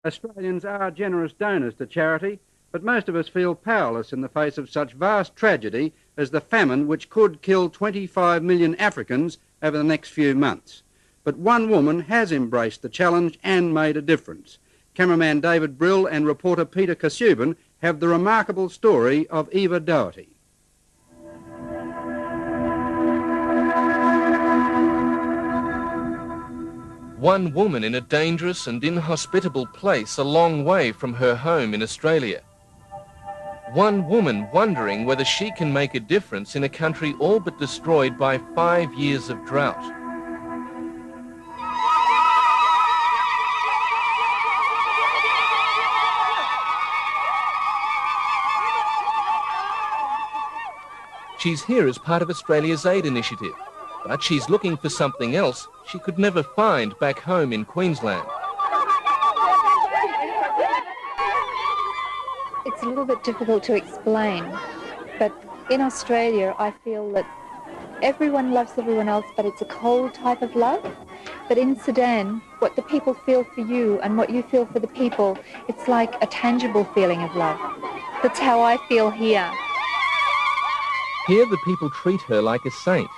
Australians are generous donors to charity, but most of us feel powerless in the face of such vast tragedy as the famine which could kill 25 million Africans over the next few months. But one woman has embraced the challenge and made a difference. Cameraman David Brill and reporter Peter Kasubin have the remarkable story of Eva Doherty. One woman in a dangerous and inhospitable place a long way from her home in Australia. One woman wondering whether she can make a difference in a country all but destroyed by 5 years of drought. She's here as part of Australia's aid initiative, but she's looking for something else she could never find back home in Queensland. It's a little bit difficult to explain, but in Australia I feel that everyone loves everyone else, but it's a cold type of love. But in Sudan, what the people feel for you and what you feel for the people, it's like a tangible feeling of love. That's how I feel here. Here the people treat her like a saint.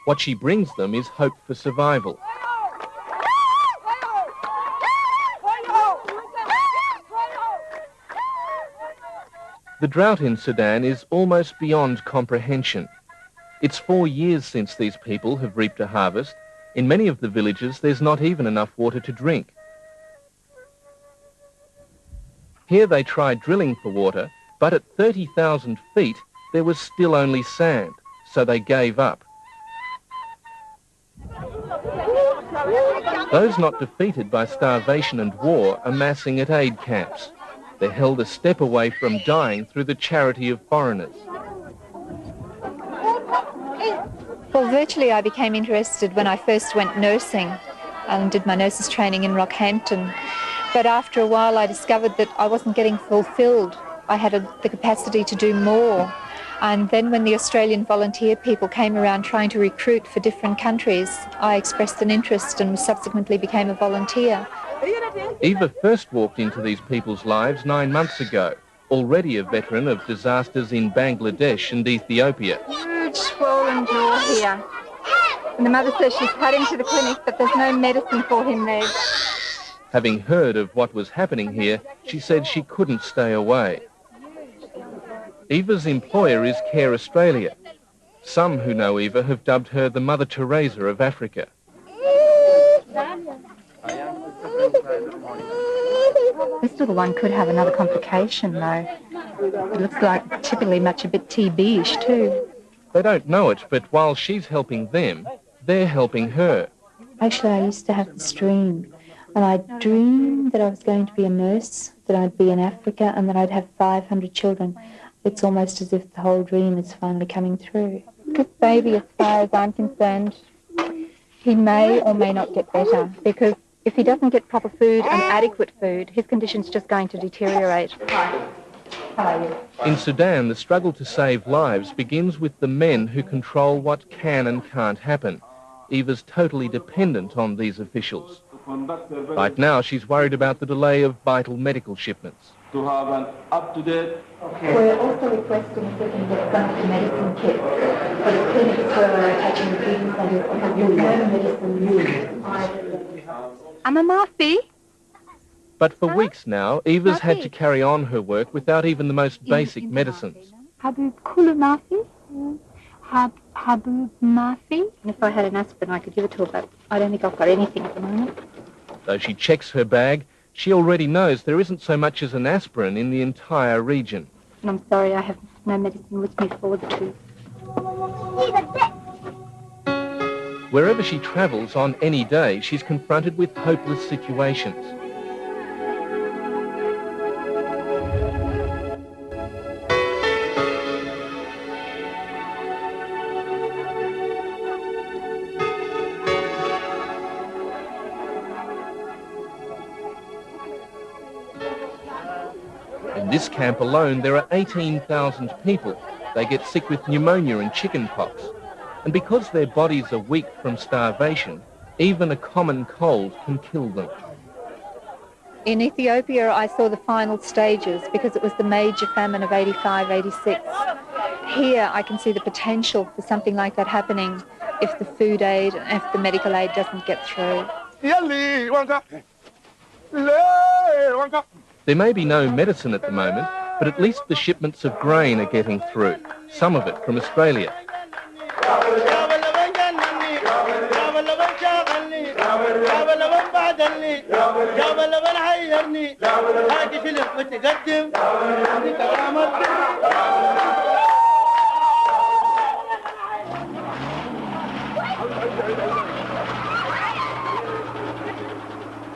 What she brings them is hope for survival. The drought in Sudan is almost beyond comprehension. It's 4 years since these people have reaped a harvest. In many of the villages, there's not even enough water to drink. Here they tried drilling for water, but at 30,000 feet, there was still only sand, so they gave up. Those not defeated by starvation and war are massing at aid camps. They're held a step away from dying through the charity of foreigners. Well, virtually I became interested when I first went nursing and did my nurses training in Rockhampton. But after a while I discovered that I wasn't getting fulfilled. I had the capacity to do more. And then when the Australian volunteer people came around trying to recruit for different countries, I expressed an interest and subsequently became a volunteer. Eva first walked into these people's lives 9 months ago, already a veteran of disasters in Bangladesh and Ethiopia. Huge swollen jaw here. And the mother says she's had him to the clinic, but there's no medicine for him there. Having heard of what was happening here, she said she couldn't stay away. Eva's employer is Care Australia. Some who know Eva have dubbed her the Mother Teresa of Africa. This little one could have another complication, though. It looks like typically much a bit TB-ish, too. They don't know it, but while she's helping them, they're helping her. Actually, I used to have this dream, and I dreamed that I was going to be a nurse, that I'd be in Africa, and that I'd have 500 children. It's almost as if the whole dream is finally coming through. This baby, as far as I'm concerned, he may or may not get better, because if he doesn't get proper food and adequate food, his condition's just going to deteriorate. How are you? In Sudan, the struggle to save lives begins with the men who control what can and can't happen. Eva's totally dependent on these officials. Right now, she's worried about the delay of vital medical shipments. To have an up-to-date... We're also requesting if we can get some of the medicine kits for the clinics where we're attaching the treatment centres because there's no medicine. I'm a Mafi. But for weeks now, Eva's had to carry on her work without even the most basic medicines. Habib Kulu Mafi? Habib Mafi? If I had an aspirin, I could give it to her, but I don't think I've got anything at the moment. Though she checks her bag, she already knows there isn't so much as an aspirin in the entire region. And I'm sorry, I have no medicine with me for the two. Wherever she travels on any day, she's confronted with hopeless situations. In this camp alone, there are 18,000 people. They get sick with pneumonia and chickenpox. And because their bodies are weak from starvation, even a common cold can kill them. In Ethiopia, I saw the final stages because it was the major famine of 85, 86. Here, I can see the potential for something like that happening if the food aid and if the medical aid doesn't get through. There may be no medicine at the moment, but at least the shipments of grain are getting through, some of it from Australia.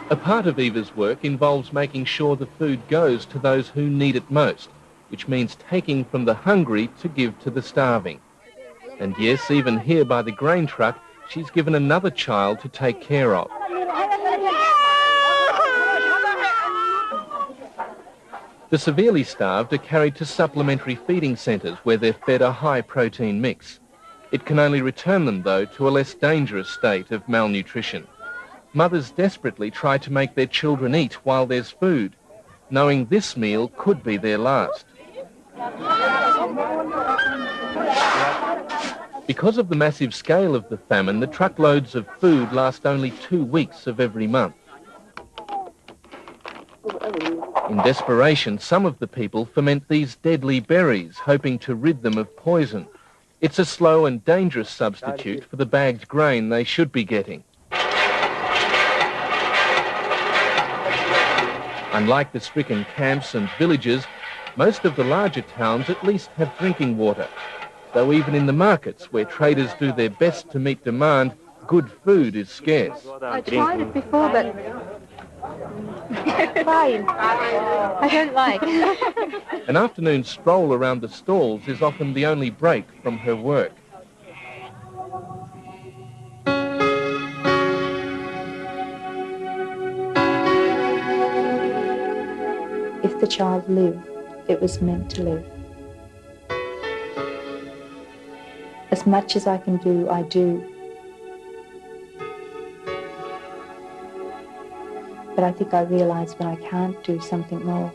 A part of Eva's work involves making sure the food goes to those who need it most, which means taking from the hungry to give to the starving. And yes, even here by the grain truck, she's given another child to take care of. The severely starved are carried to supplementary feeding centres where they're fed a high-protein mix. It can only return them, though, to a less dangerous state of malnutrition. Mothers desperately try to make their children eat while there's food, knowing this meal could be their last. Because of the massive scale of the famine, the truckloads of food last only 2 weeks of every month. In desperation, some of the people ferment these deadly berries, hoping to rid them of poison. It's a slow and dangerous substitute for the bagged grain they should be getting. Unlike the stricken camps and villages, most of the larger towns at least have drinking water. Though even in the markets, where traders do their best to meet demand, good food is scarce. I tried it before, but fine. I don't like. An afternoon stroll around the stalls is often the only break from her work. If the child lived, it was meant to live. As much as I can do, I do. But I think I realise when I can't do something more.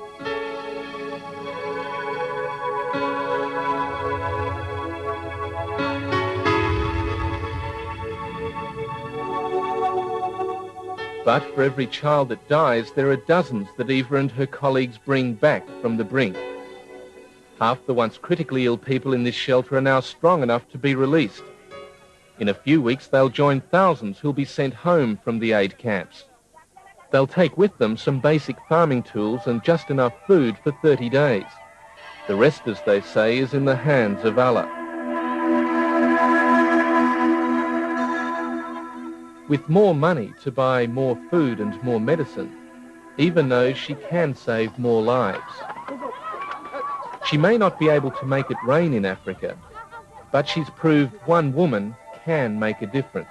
But for every child that dies, there are dozens that Eva and her colleagues bring back from the brink. Half the once critically ill people in this shelter are now strong enough to be released. In a few weeks, they'll join thousands who'll be sent home from the aid camps. They'll take with them some basic farming tools and just enough food for 30 days. The rest, as they say, is in the hands of Allah. With more money to buy more food and more medicine, Eva knows she can save more lives. She may not be able to make it rain in Africa, but she's proved one woman can make a difference.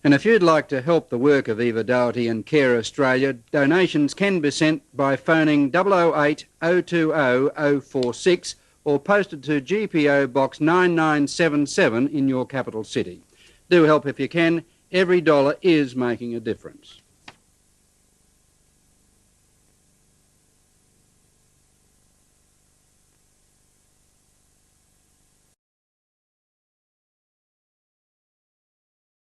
And if you'd like to help the work of Eva Doherty and Care Australia, donations can be sent by phoning 008 020 046 or posted to GPO Box 9977 in your capital city. Do help if you can. Every dollar is making a difference.